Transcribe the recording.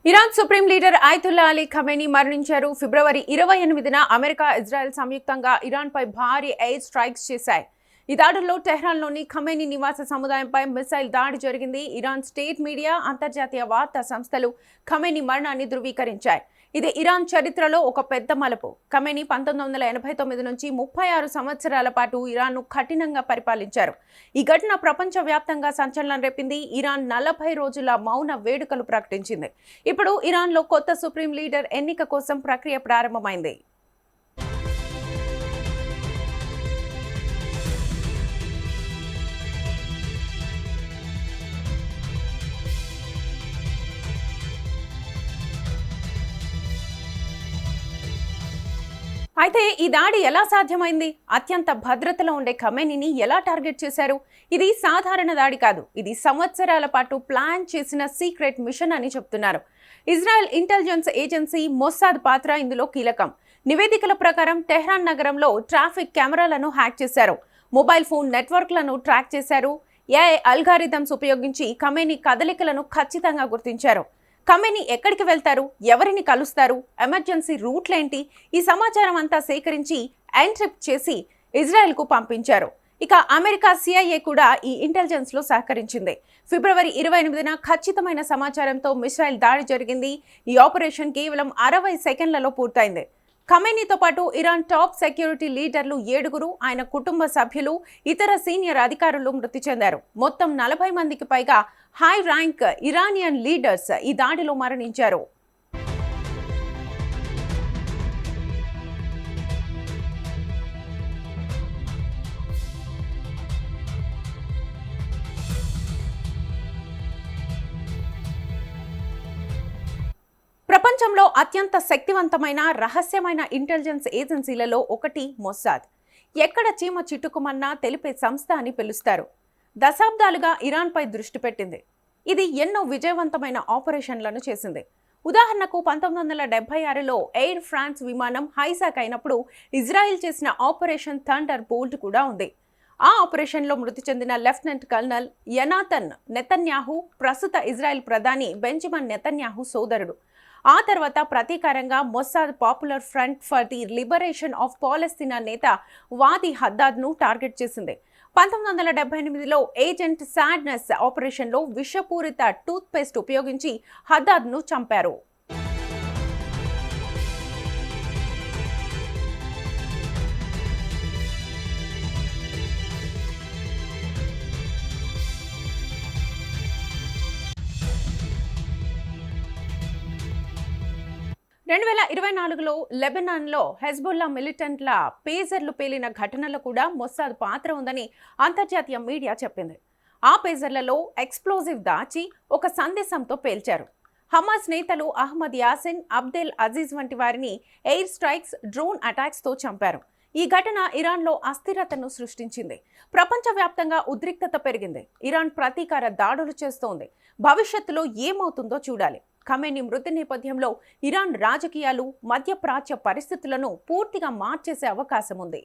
Iran supreme leader Ayatollah Ali Khamenei మరణించారు. ఫిబ్రవరి 28న America, Israel సంయుక్తంగా ఇరాన్పై భారీ ఎయిర్ స్ట్రైక్స్ చేశాయి. ఈ దాడుల్లో టెహ్రాన్లోని ఖమేనీ నివాస సముదాయంపై మిసైల్ దాడి జరిగింది. ఇరాన్ స్టేట్ మీడియా, అంతర్జాతీయ వార్తా సంస్థలు ఖమేనీ మరణాన్ని ధృవీకరించాయి. ఇది ఇరాన్ చరిత్రలో ఒక పెద్ద మలుపు. ఖమేనీ 1989 నుంచి 36 సంవత్సరాల పాటు ఇరాన్ను కఠినంగా పరిపాలించారు. ఈ ఘటన ప్రపంచవ్యాప్తంగా సంచలనం రేపింది. ఇరాన్ 40 రోజుల మౌన వేడుకలు ప్రకటించింది. ఇప్పుడు ఇరాన్లో కొత్త సుప్రీం లీడర్ ఎన్నిక కోసం ప్రక్రియ ప్రారంభమైంది. అయితే ఈ దాడి ఎలా సాధ్యమైంది? అత్యంత భద్రతలో ఉండే ఖమేనీని ఎలా టార్గెట్ చేశారు? ఇది సాధారణ దాడి కాదు. ఇది సంవత్సరాల పాటు ప్లాన్ చేసిన సీక్రెట్ మిషన్ అని చెప్తున్నారు. ఇజ్రాయెల్ ఇంటెలిజెన్స్ ఏజెన్సీ మొస్సాద్ పాత్ర ఇందులో కీలకం. నివేదికల ప్రకారం టెహ్రాన్ నగరంలో ట్రాఫిక్ కెమెరాలను హ్యాక్ చేశారు. మొబైల్ ఫోన్ నెట్వర్క్లను ట్రాక్ చేశారు. ఏఐ అల్గారిథమ్స్ ఉపయోగించి ఖమేనీ కదలికలను ఖచ్చితంగా గుర్తించారు. ఖమేనీ ఎక్కడికి వెళ్తారు, ఎవరిని కలుస్తారు, ఎమర్జెన్సీ రూట్లేంటి, ఈ సమాచారం అంతా సేకరించి ఎన్క్రిప్ట్ చేసి ఇజ్రాయెల్కు పంపించారు. ఇక అమెరికా సిఐఏ కూడా ఈ ఇంటెలిజెన్స్ లో సహకరించింది. ఫిబ్రవరి 28న ఖచ్చితమైన సమాచారంతో మిసైల్ దాడి జరిగింది. ఈ ఆపరేషన్ కేవలం 60 సెకండ్లలో పూర్తయింది. ఖమేనీతో పాటు ఇరాన్ టాప్ సెక్యూరిటీ లీడర్లు 7, ఆయన కుటుంబ సభ్యులు, ఇతర సీనియర్ అధికారులు మృతి చెందారు. మొత్తం 40 మందికి పైగా హై ర్యాంక్ ఇరానియన్ లీడర్స్ ఈ దాడిలో మరణించారు. ప్రపంచంలో అత్యంత శక్తివంతమైన రహస్యమైన ఇంటెలిజెన్స్ ఏజెన్సీలలో ఒకటి మొస్సాద్. ఎక్కడ చీమ చిట్టుకుమన్నా తెలిపే సంస్థ అని పిలుస్తారు. దశాబ్దాలుగా ఇరాన్పై దృష్టి పెట్టింది. ఇది ఎన్నో విజయవంతమైన ఆపరేషన్లను చేసింది. ఉదాహరణకు 1976లో ఎయిర్ ఫ్రాన్స్ విమానం హైజాక్ అయినప్పుడు ఇజ్రాయెల్ చేసిన ఆపరేషన్ థండర్ బోల్ట్ కూడా ఉంది. ఆ ఆపరేషన్లో మృతి చెందిన లెఫ్టినెంట్ కల్నల్ యనాథన్ నెతన్యాహు ప్రస్తుత ఇజ్రాయెల్ ప్రధాని బెంజమిన్ నెతన్యాహు సోదరుడు. ఆ తర్వాత ప్రతీకారంగా Mossad popular front for the liberation of Palestine నేత వాది హద్దాద్ను టార్గెట్ చేసింది. 1978లో ఏజెంట్ సాడ్నెస్ ఆపరేషన్లో విషపూరిత టూత్ పేస్ట్ ఉపయోగించి హద్దాద్ను చంపారు. 2024లో లెబనాన్లో హెజ్బుల్లా మిలిటెంట్ల పేజర్లు పేలిన ఘటనలో కూడా మొస్సాద్ పాత్ర ఉందని అంతర్జాతీయ మీడియా చెప్పింది. ఆ పేజర్లలో ఎక్స్ప్లోజివ్ దాచి ఒక సందేశంతో పేల్చారు. హమాస్ నేతలు అహ్మద్ యాసిన్, అబ్దెల్ అజీజ్ వంటి వారిని ఎయిర్ స్ట్రైక్స్, డ్రోన్ అటాక్స్తో చంపారు. ఈ ఘటన ఇరాన్లో అస్థిరతను సృష్టించింది. ప్రపంచవ్యాప్తంగా ఉద్రిక్తత పెరిగింది. ఇరాన్ ప్రతీకార దాడులు చేస్తోంది. భవిష్యత్తులో ఏమవుతుందో చూడాలి. ఖమేనీ మృతి నేపథ్యంలో ఇరాన్ రాజకీయాలు, మధ్యప్రాచ్య పరిస్థితులను పూర్తిగా మార్చేసే అవకాశం ఉంది.